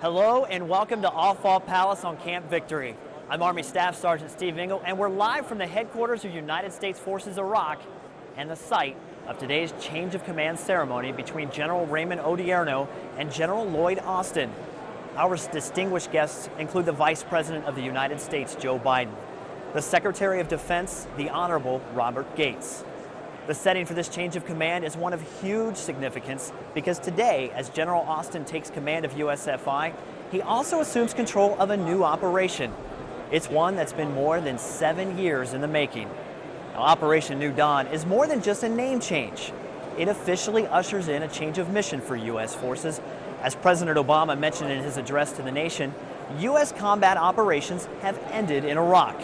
Hello and welcome to All-Fall Palace on Camp Victory. I'm Army Staff Sergeant Steve Engle, and we're live from the headquarters of United States Forces Iraq and the site of today's change of command ceremony between General Raymond Odierno and General Lloyd Austin. Our distinguished guests include the Vice President of the United States, Joe Biden, the Secretary of Defense, the Honorable Robert Gates. The setting for this change of command is one of huge significance because today, as General Austin takes command of USF-I, he also assumes control of a new operation. It's one that's been more than 7 years in the making. Now, Operation New Dawn is more than just a name change. It officially ushers in a change of mission for U.S. forces. As President Obama mentioned in his address to the nation, U.S. combat operations have ended in Iraq.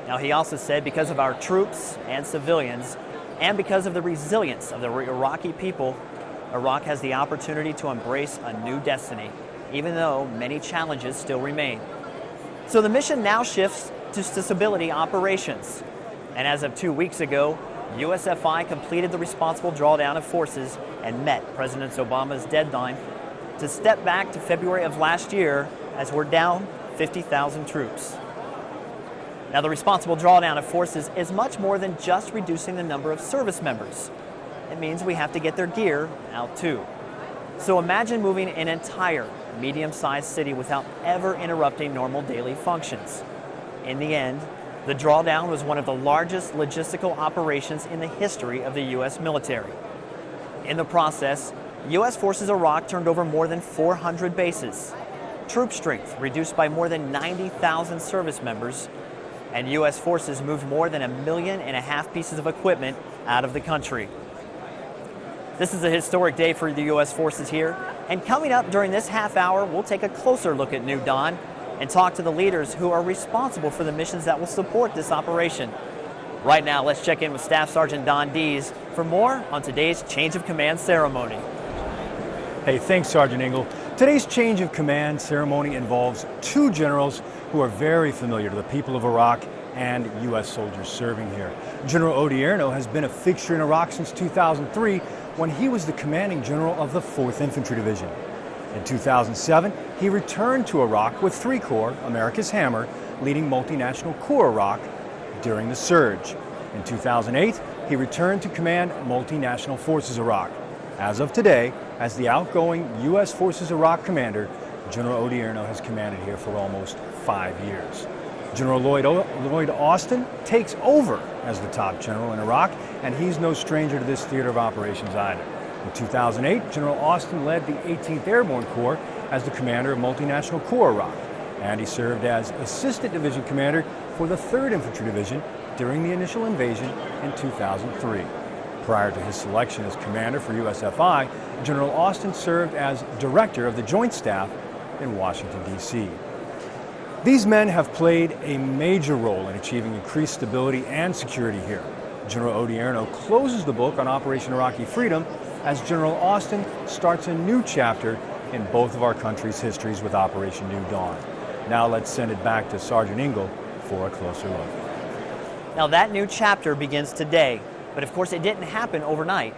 Now, he also said because of our troops and civilians, and because of the resilience of the Iraqi people, Iraq has the opportunity to embrace a new destiny, even though many challenges still remain. So the mission now shifts to stability operations. And as of 2 weeks ago, USF-I completed the responsible drawdown of forces and met President Obama's deadline to step back to February of last year as we're down 50,000 troops. Now, the responsible drawdown of forces is much more than just reducing the number of service members. It means we have to get their gear out too. So imagine moving an entire medium-sized city without ever interrupting normal daily functions. In the end, the drawdown was one of the largest logistical operations in the history of the U.S. military. In the process, U.S. Forces Iraq turned over more than 400 bases, troop strength reduced by more than 90,000 service members, and U.S. forces moved more than 1.5 million pieces of equipment out of the country. This is a historic day for the U.S. forces here, and coming up during this half hour, we'll take a closer look at New Dawn and talk to the leaders who are responsible for the missions that will support this operation. Right now, let's check in with Staff Sergeant Don Dees for more on today's change of command ceremony. Hey, thanks, Sergeant Engle. Today's change of command ceremony involves two generals who are very familiar to the people of Iraq and U.S. soldiers serving here. General Odierno has been a fixture in Iraq since 2003 when he was the commanding general of the 4th Infantry Division. In 2007, he returned to Iraq with 3 Corps, America's Hammer, leading Multinational Corps Iraq during the surge. In 2008, he returned to command Multinational Forces Iraq. As of today, as the outgoing U.S. Forces Iraq commander, General Odierno has commanded here for almost 5 years. General Lloyd Austin takes over as the top general in Iraq, and he's no stranger to this theater of operations either. In 2008, General Austin led the 18th Airborne Corps as the commander of Multinational Corps Iraq, and he served as Assistant Division Commander for the 3rd Infantry Division during the initial invasion in 2003. Prior to his selection as commander for USF-I, General Austin served as director of the Joint Staff in Washington, D.C. These men have played a major role in achieving increased stability and security here. General Odierno closes the book on Operation Iraqi Freedom as General Austin starts a new chapter in both of our country's histories with Operation New Dawn. Now let's send it back to Sergeant Engle for a closer look. Now, that new chapter begins today. But of course, it didn't happen overnight.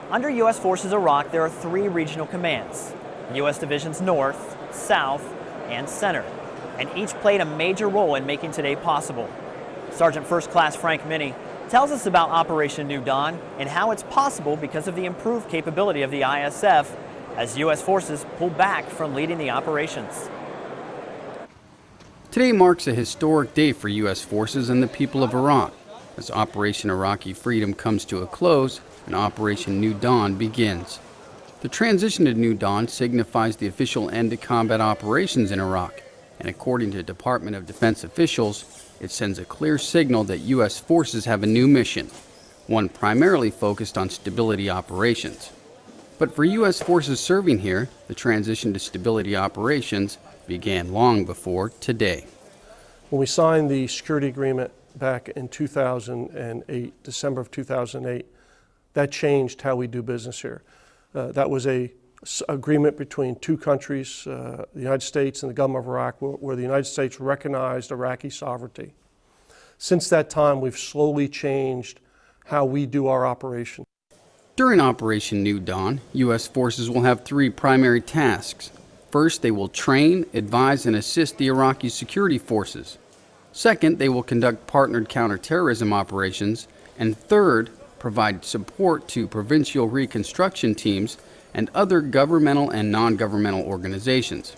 Under U.S. Forces Iraq, there are 3 regional commands: U.S. Divisions North, South, and Center, and each played a major role in making today possible. Sergeant First Class Frank Minnie tells us about Operation New Dawn and how it's possible because of the improved capability of the ISF as U.S. forces pull back from leading the operations. Today marks a historic day for U.S. forces and the people of Iraq, as Operation Iraqi Freedom comes to a close and Operation New Dawn begins. The transition to New Dawn signifies the official end to combat operations in Iraq, and according to Department of Defense officials, it sends a clear signal that U.S. forces have a new mission, one primarily focused on stability operations. But for U.S. forces serving here, the transition to stability operations began long before today. When we signed the security agreement back in 2008, December of 2008, that changed how we do business here. That was an agreement between 2 countries, the United States and the government of Iraq, where the United States recognized Iraqi sovereignty. Since that time, we've slowly changed how we do our operation. During Operation New Dawn, U.S. forces will have 3 primary tasks: First, they will train, advise, and assist the Iraqi security forces. Second, they will conduct partnered counterterrorism operations. And third, provide support to provincial reconstruction teams and other governmental and non-governmental organizations.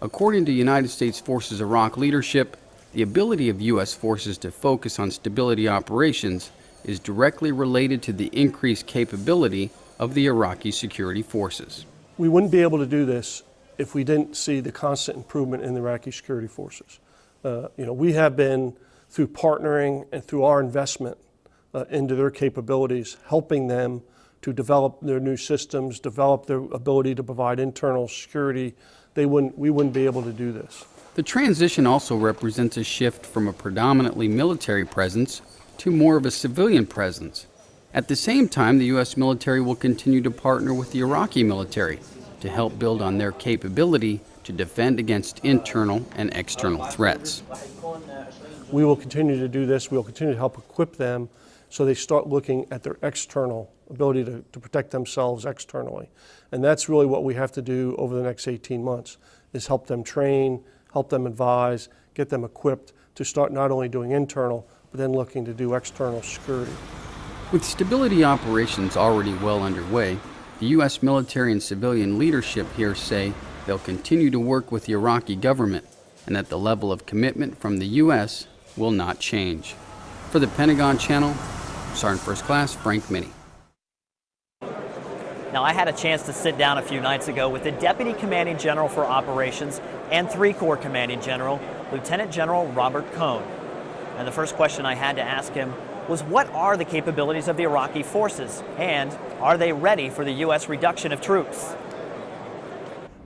According to United States Forces Iraq leadership, the ability of U.S. forces to focus on stability operations is directly related to the increased capability of the Iraqi security forces. We wouldn't be able to do this if we didn't see the constant improvement in the Iraqi security forces. We have been, through partnering and through our investment into their capabilities, helping them to develop their new systems, develop their ability to provide internal security. We wouldn't be able to do this. The transition also represents a shift from a predominantly military presence to more of a civilian presence. At the same time, the U.S. military will continue to partner with the Iraqi military to help build on their capability to defend against internal and external threats. We will continue to do this. We will continue to help equip them so they start looking at their external ability to protect themselves externally. And that's really what we have to do over the next 18 months, is help them train, help them advise, get them equipped to start not only doing internal, but then looking to do external security. With stability operations already well underway, the U.S. military and civilian leadership here say they'll continue to work with the Iraqi government and that the level of commitment from the U.S. will not change. For the Pentagon Channel, Sergeant First Class Frank Minnie. Now, I had a chance to sit down a few nights ago with the Deputy Commanding General for Operations and 3 Corps Commanding General, Lieutenant General Robert Cohn. And the first question I had to ask him was, what are the capabilities of the Iraqi forces, and are they ready for the U.S. reduction of troops?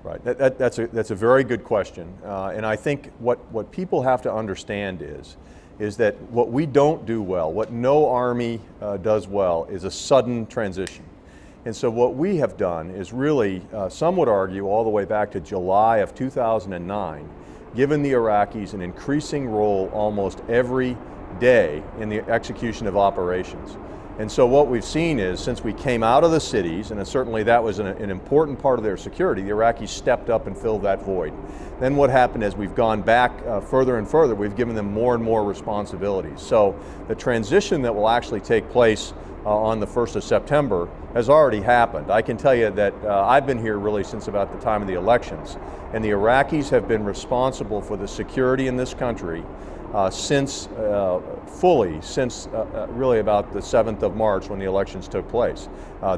Right, that's a very good question, and I think what people have to understand is that what we don't do well, what no Army does well, is a sudden transition. And so what we have done is really, some would argue, all the way back to July of 2009, given the Iraqis an increasing role almost every day in the execution of operations. And so what we've seen is, since we came out of the cities, and certainly that was an important part of their security, the Iraqis stepped up and filled that void. Then what happened is we've gone back further and further, we've given them more and more responsibilities. So the transition that will actually take place on the 1st of September has already happened. I can tell you that I've been here really since about the time of the elections, and the Iraqis have been responsible for the security in this country since really about the 7th of March when the elections took place.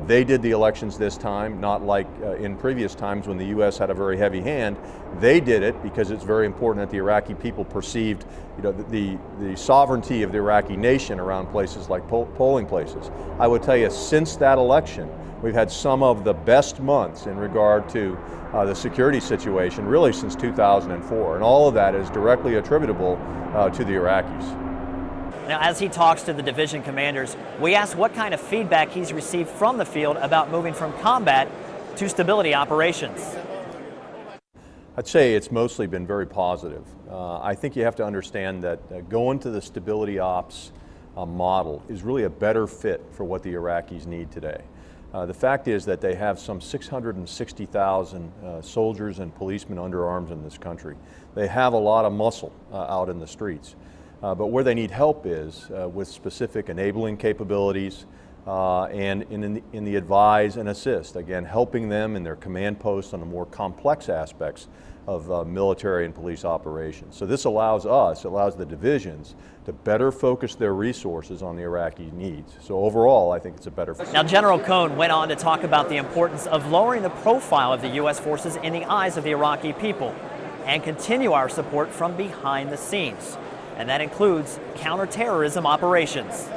They did the elections this time, not like in previous times when the U.S. had a very heavy hand. They did it because it's very important that the Iraqi people perceived, the sovereignty of the Iraqi nation around places like polling places. I would tell you, since that election, we've had some of the best months in regard to the security situation really since 2004, and all of that is directly attributable to the Iraqis. Now, as he talks to the division commanders, we asked what kind of feedback he's received from the field about moving from combat to stability operations. I'd say it's mostly been very positive. I think you have to understand that going to the stability ops model is really a better fit for what the Iraqis need today. The fact is that they have some 660,000 soldiers and policemen under arms in this country. They have a lot of muscle out in the streets. But where they need help is with specific enabling capabilities and in the advise and assist. Again, helping them in their command posts on the more complex aspects of military and police operations. So this allows the divisions to better focus their resources on the Iraqi needs. So overall, I think it's a better fit. Now, General Cohn went on to talk about the importance of lowering the profile of the U.S. forces in the eyes of the Iraqi people and continue our support from behind the scenes. And that includes counterterrorism operations.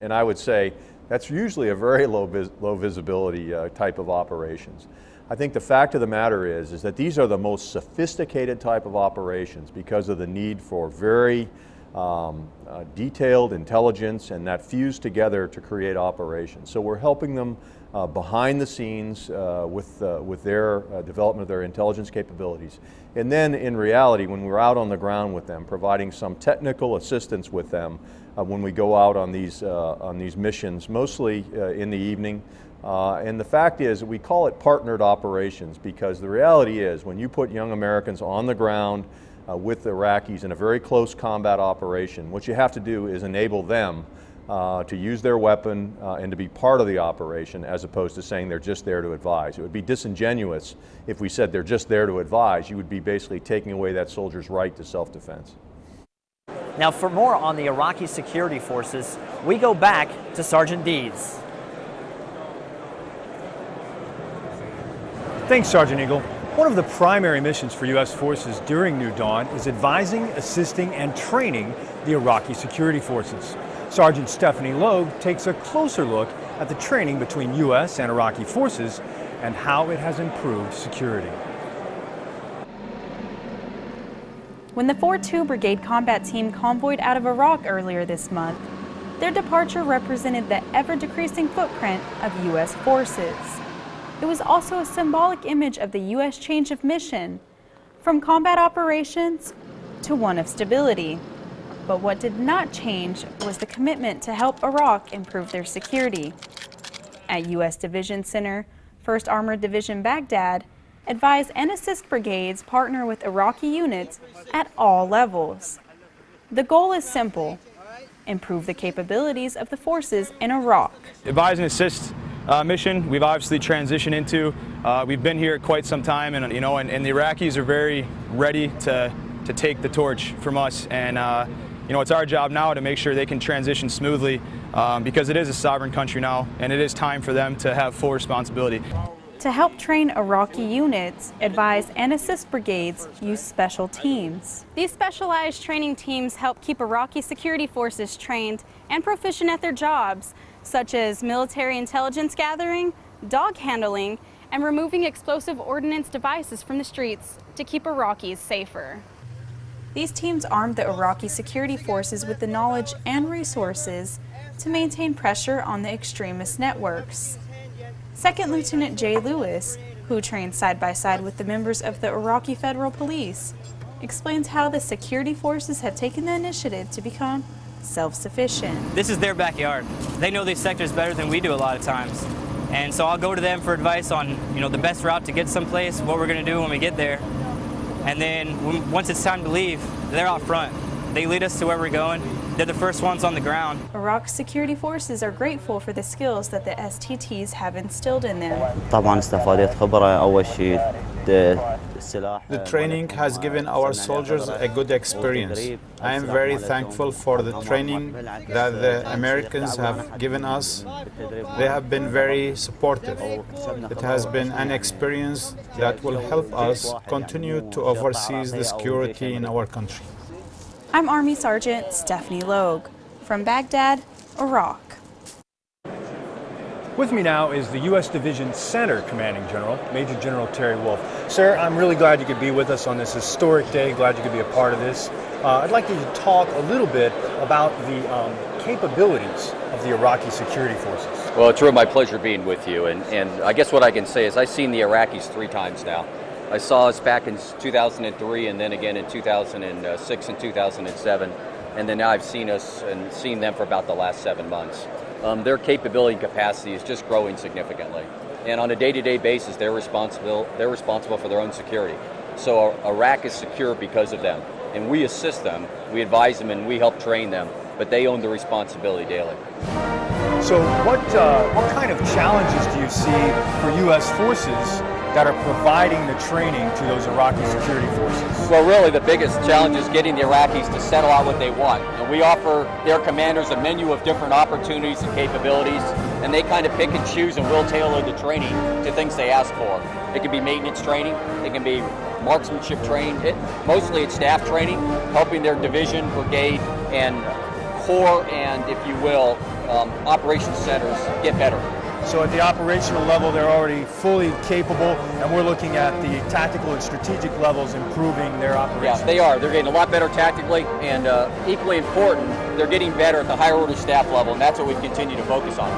And I would say that's usually a very low visibility type of operations. I think the fact of the matter is that these are the most sophisticated type of operations because of the need for very detailed intelligence and that fused together to create operations. So we're helping them behind the scenes with their development of their intelligence capabilities. And then in reality, when we're out on the ground with them, providing some technical assistance with them when we go out on these missions, mostly in the evening, And the fact is, we call it partnered operations because the reality is when you put young Americans on the ground with the Iraqis in a very close combat operation, what you have to do is enable them to use their weapon and to be part of the operation as opposed to saying they're just there to advise. It would be disingenuous if we said they're just there to advise. You would be basically taking away that soldier's right to self-defense. Now, for more on the Iraqi security forces, we go back to Sergeant Dees. Thanks, Sergeant Engle. One of the primary missions for U.S. forces during New Dawn is advising, assisting, and training the Iraqi security forces. Sergeant Stephanie Logue takes a closer look at the training between U.S. and Iraqi forces and how it has improved security. When the 4-2 Brigade Combat Team convoyed out of Iraq earlier this month, their departure represented the ever-decreasing footprint of U.S. forces. It was also a symbolic image of the U.S. change of mission, from combat operations to one of stability. But what did not change was the commitment to help Iraq improve their security. At U.S. Division Center, 1st Armored Division Baghdad, advise and assist brigades partner with Iraqi units at all levels. The goal is simple: improve the capabilities of the forces in Iraq. Advise and assist mission we've obviously transitioned into. We've been here quite some time, and the Iraqis are very ready to take the torch from us, and it's our job now to make sure they can transition smoothly because it is a sovereign country now, and it is time for them to have full responsibility. To help train Iraqi units, advise and assist brigades use special teams. These specialized training teams help keep Iraqi security forces trained and proficient at their jobs, such as military intelligence gathering, dog handling, and removing explosive ordnance devices from the streets to keep Iraqis safer. These teams armed the Iraqi security forces with the knowledge and resources to maintain pressure on the extremist networks. Second Lieutenant Jay Lewis, who trained side by side with the members of the Iraqi Federal Police, explains how the security forces have taken the initiative to become self-sufficient. This is their backyard. They know these sectors better than we do a lot of times. And so I'll go to them for advice on, the best route to get someplace, what we're going to do when we get there. And then once it's time to leave, they're out front. They lead us to where we're going. They're the first ones on the ground. Iraq's security forces are grateful for the skills that the STTs have instilled in them. The training has given our soldiers a good experience. I am very thankful for the training that the Americans have given us. They have been very supportive. It has been an experience that will help us continue to oversee the security in our country. I'm Army Sergeant Stephanie Logue from Baghdad, Iraq. With me now is the U.S. Division Center Commanding General, Major General Terry Wolf. Sir, I'm really glad you could be with us on this historic day. Glad you could be a part of this. I'd like you to talk a little bit about the capabilities of the Iraqi security forces. Well, it's really my pleasure being with you. And I guess what I can say is I've seen the Iraqis 3 times now. I saw us back in 2003 and then again in 2006 and 2007. And then now I've seen us and seen them for about the last 7 months. Their capability and capacity is just growing significantly. And on a day-to-day basis, they're responsible for their own security. So Iraq is secure because of them. And we assist them, we advise them, and we help train them. But they own the responsibility daily. So what kind of challenges do you see for U.S. forces that are providing the training to those Iraqi security forces? Well, really the biggest challenge is getting the Iraqis to settle out what they want. And we offer their commanders a menu of different opportunities and capabilities, and they kind of pick and choose, and we'll tailor the training to things they ask for. It can be maintenance training, it can be marksmanship training, mostly it's staff training, helping their division, brigade, and corps, and if you will, operations centers get better. So at the operational level, they're already fully capable, and we're looking at the tactical and strategic levels improving their operations. Yeah, they are. They're getting a lot better tactically, and equally important, they're getting better at the higher order staff level, and that's what we continue to focus on.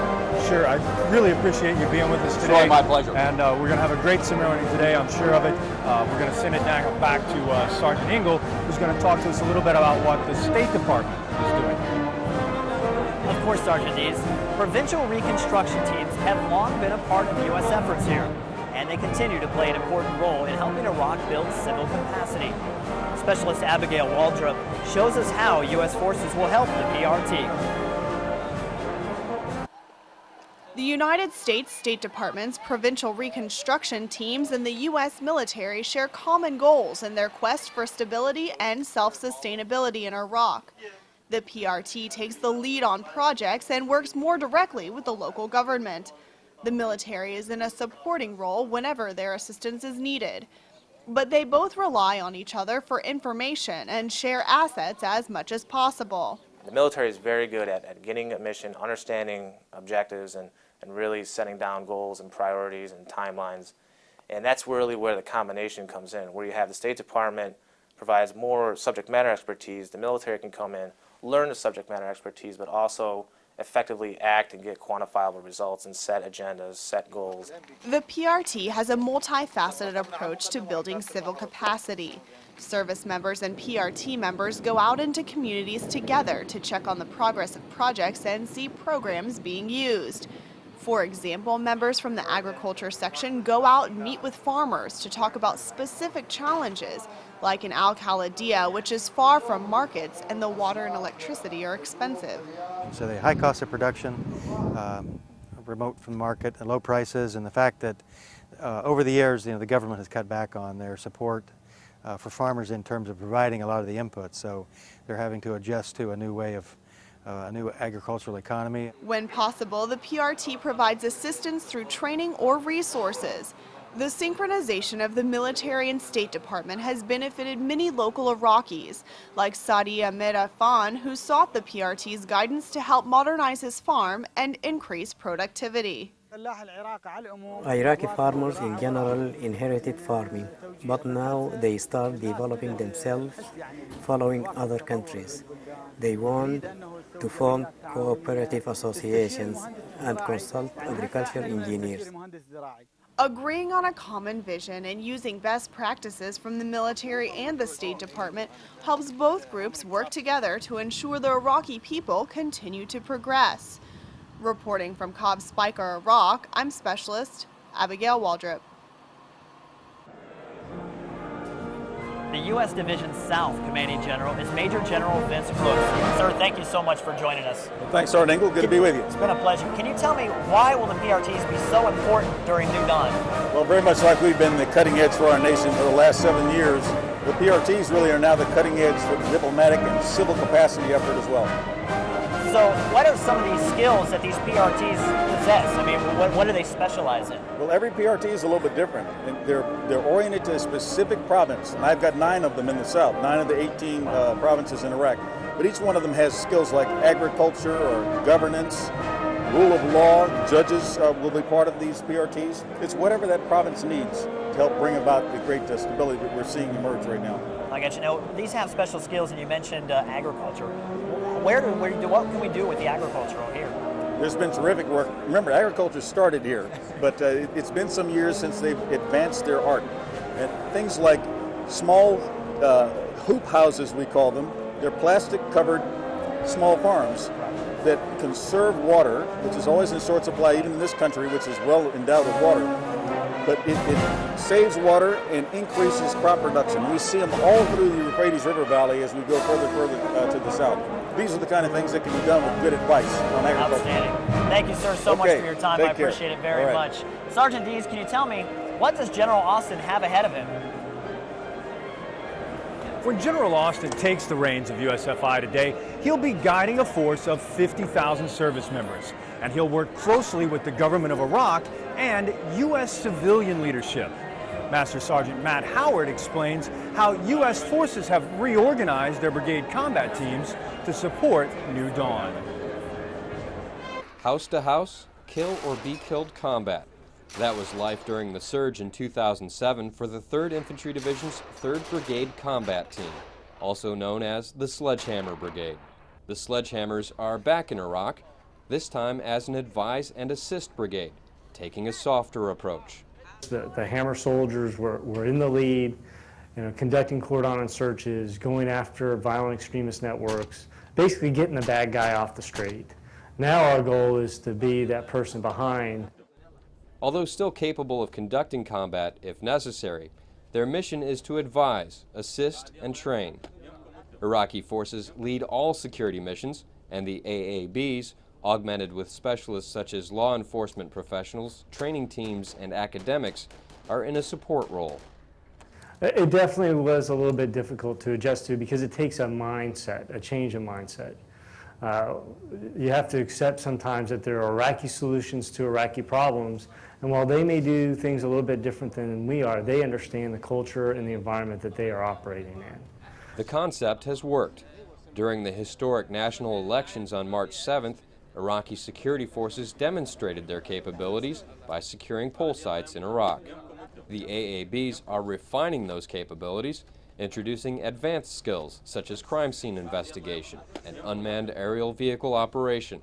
Sure, I really appreciate you being with us today. It's really my pleasure. And we're going to have a great ceremony today, I'm sure of it. We're going to send it back to Sergeant Engle, who's going to talk to us a little bit about what the State Department is doing. Of course, Sergeant Dees, provincial reconstruction teams have long been a part of U.S. efforts here, and they continue to play an important role in helping Iraq build civil capacity. Specialist Abigail Waldrop shows us how U.S. forces will help the PRT. The United States State Department's provincial reconstruction teams and the U.S. military share common goals in their quest for stability and self-sustainability in Iraq. The PRT takes the lead on projects and works more directly with the local government. The military is in a supporting role whenever their assistance is needed. But they both rely on each other for information and share assets as much as possible. The military is very good at getting a mission, understanding objectives, and really setting down goals and priorities and timelines. And that's really where the combination comes in, where you have the State Department provides more subject matter expertise, the military can come in, learn the subject matter expertise, but also effectively act and get quantifiable results and set agendas, set goals. The PRT has a multifaceted approach to building civil capacity. Service members and PRT members go out into communities together to check on the progress of projects and see programs being used. For example, members from the agriculture section go out and meet with farmers to talk about specific challenges, like in Al-Khalidia, which is far from markets and the water and electricity are expensive. So the high cost of production, remote from the market, and low prices, and the fact that over the years, the government has cut back on their support for farmers in terms of providing a lot of the inputs. So they're having to adjust to a new way of a new agricultural economy. When possible, the PRT provides assistance through training or resources. The synchronization of the military and State Department has benefited many local Iraqis, like Sadi Ahmed Afan, who sought the PRT's guidance to help modernize his farm and increase productivity. Iraqi farmers in general inherited farming, but now they start developing themselves following other countries. They want to form cooperative associations and consult agricultural engineers. Agreeing on a common vision and using best practices from the military and the State Department helps both groups work together to ensure the Iraqi people continue to progress. Reporting from Cobb Spiker, Iraq, I'm Specialist Abigail Waldrop. The U.S. Division South Commanding General is Major General Vince Brooks. Sir, thank you so much for joining us. Well, thanks, Sergeant Engle. Good to be with you. It's been a pleasure. Can you tell me why will the PRTs be so important during New Dawn? Well, very much like we've been the cutting edge for our nation for the last 7 years, the PRTs really are now the cutting edge for the diplomatic and civil capacity effort as well. So what are some of these skills that these PRTs possess? I mean, what do they specialize in? Well, every PRT is a little bit different. And they're oriented to a specific province, and I've got 9 of them in the South, 9 of the 18 provinces in Iraq. But each one of them has skills like agriculture or governance, rule of law. Judges will be part of these PRTs. It's whatever that province needs to help bring about the great stability that we're seeing emerge right now. I got you. Now, these have special skills, and you mentioned agriculture. What can we do with the agricultural here? There's been terrific work. Remember, agriculture started here, but it's been some years since they've advanced their art. And things like small hoop houses, we call them. They're plastic-covered small farms that conserve water, which is always in short supply, even in this country, which is well endowed with water. But it saves water and increases crop production. We see them all through the Euphrates River Valley as we go further to the south. These are the kind of things that can be done with good advice on agriculture. Outstanding. Thank you, sir, so much for your time. I appreciate it very much. Sergeant Dees, can you tell me, what does General Austin have ahead of him? When General Austin takes the reins of USF-I today, he'll be guiding a force of 50,000 service members, and he'll work closely with the government of Iraq and U.S. civilian leadership. Master Sergeant Matt Howard explains how U.S. forces have reorganized their brigade combat teams to support New Dawn. House to house, kill or be killed combat. That was life during the surge in 2007 for the 3rd Infantry Division's 3rd Brigade Combat Team, also known as the Sledgehammer Brigade. The Sledgehammers are back in Iraq, this time as an advise and assist brigade, taking a softer approach. The Hammer soldiers were in the lead, conducting cordon searches, going after violent extremist networks, basically getting the bad guy off the street. Now our goal is to be that person behind. Although still capable of conducting combat if necessary, their mission is to advise, assist, and train. Iraqi forces lead all security missions, and the AABs, augmented with specialists such as law enforcement professionals, training teams, and academics, are in a support role. It definitely was a little bit difficult to adjust to because it takes a mindset, a change of mindset. You have to accept sometimes that there are Iraqi solutions to Iraqi problems, and while they may do things a little bit different than we are, they understand the culture and the environment that they are operating in. The concept has worked. During the historic national elections on March 7th, Iraqi security forces demonstrated their capabilities by securing poll sites in Iraq. The AABs are refining those capabilities, introducing advanced skills such as crime scene investigation and unmanned aerial vehicle operation.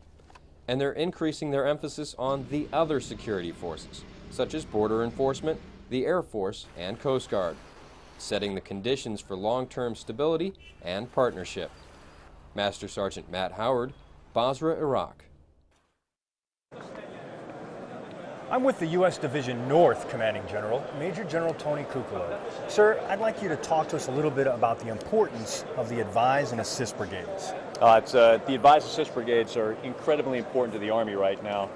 And they're increasing their emphasis on the other security forces, such as border enforcement, the Air Force, and Coast Guard, setting the conditions for long-term stability and partnership. Master Sergeant Matt Howard, Basra, Iraq. I'm with the U.S. Division North Commanding General, Major General Tony Cuccolo. Sir, I'd like you to talk to us a little bit about the importance of the Advise and Assist Brigades. The Advise Assist Brigades are incredibly important to the Army right now.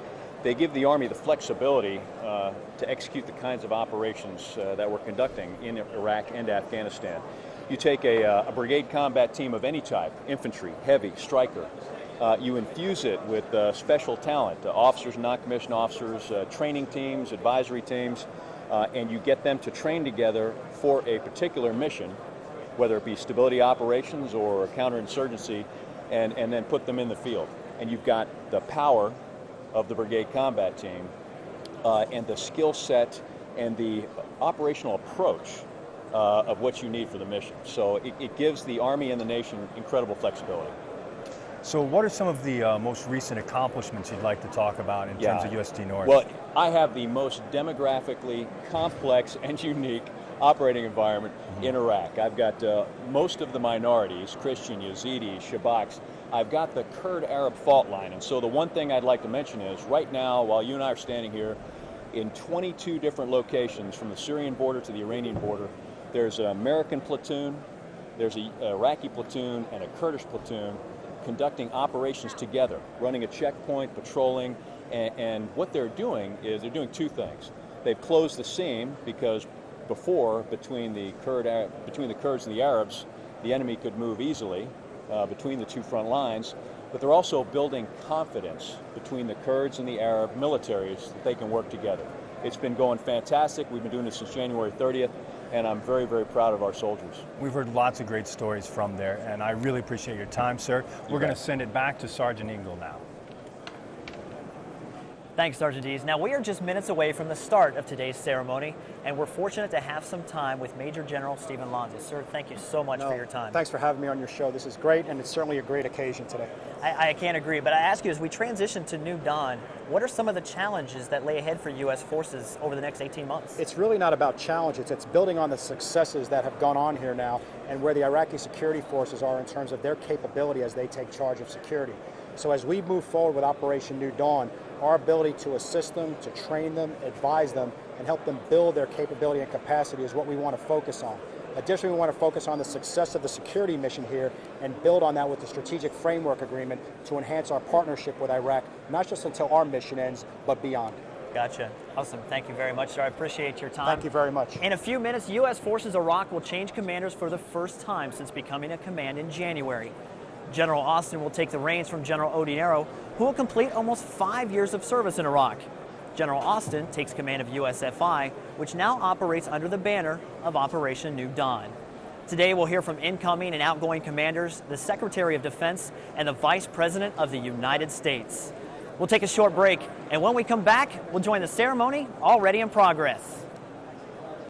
They give the Army the flexibility to execute the kinds of operations that we're conducting in Iraq and Afghanistan. You take a brigade combat team of any type, infantry, heavy, striker, you infuse it with special talent, officers, non-commissioned officers, training teams, advisory teams, and you get them to train together for a particular mission, whether it be stability operations or counterinsurgency, and then put them in the field. And you've got the power of the brigade combat team and the skill set and the operational approach of what you need for the mission. So it gives the Army and the nation incredible flexibility. So what are some of the most recent accomplishments you'd like to talk about in terms of USD North? Well, I have the most demographically complex and unique operating environment in Iraq. I've got most of the minorities, Christian, Yazidi, Shabaks. I've got the Kurd-Arab fault line. And so the one thing I'd like to mention is right now, while you and I are standing here, in 22 different locations from the Syrian border to the Iranian border, there's an American platoon, there's an Iraqi platoon, and a Kurdish platoon conducting operations together, running a checkpoint, patrolling, and what they're doing is they're doing two things. They've closed the seam because before, between the Kurds and the Arabs, the enemy could move easily between the two front lines, but they're also building confidence between the Kurds and the Arab militaries that they can work together. It's been going fantastic. We've been doing this since January 30th, and I'm very, very proud of our soldiers. We've heard lots of great stories from there, and I really appreciate your time, sir. We're going to send it back to Sergeant Engle now. Thanks, Sergeant Dees. Now, we are just minutes away from the start of today's ceremony, and we're fortunate to have some time with Major General Steve Engle. Sir, thank you so much for your time. Thanks for having me on your show. This is great, and it's certainly a great occasion today. I can't agree, but I ask you, as we transition to New Dawn, what are some of the challenges that lay ahead for U.S. forces over the next 18 months? It's really not about challenges. It's building on the successes that have gone on here now and where the Iraqi security forces are in terms of their capability as they take charge of security. So as we move forward with Operation New Dawn, our ability to assist them, to train them, advise them, and help them build their capability and capacity is what we want to focus on. Additionally, we want to focus on the success of the security mission here and build on that with the Strategic Framework Agreement to enhance our partnership with Iraq, not just until our mission ends, but beyond. Gotcha. Awesome. Thank you very much, sir. I appreciate your time. Thank you very much. In a few minutes, U.S. Forces Iraq will change commanders for the first time since becoming a command in January. General Austin will take the reins from General Odinero, who will complete almost 5 years of service in Iraq. General Austin takes command of USF-I, which now operates under the banner of Operation New Dawn. Today we'll hear from incoming and outgoing commanders, the Secretary of Defense, and the Vice President of the United States. We'll take a short break, and when we come back, we'll join the ceremony already in progress.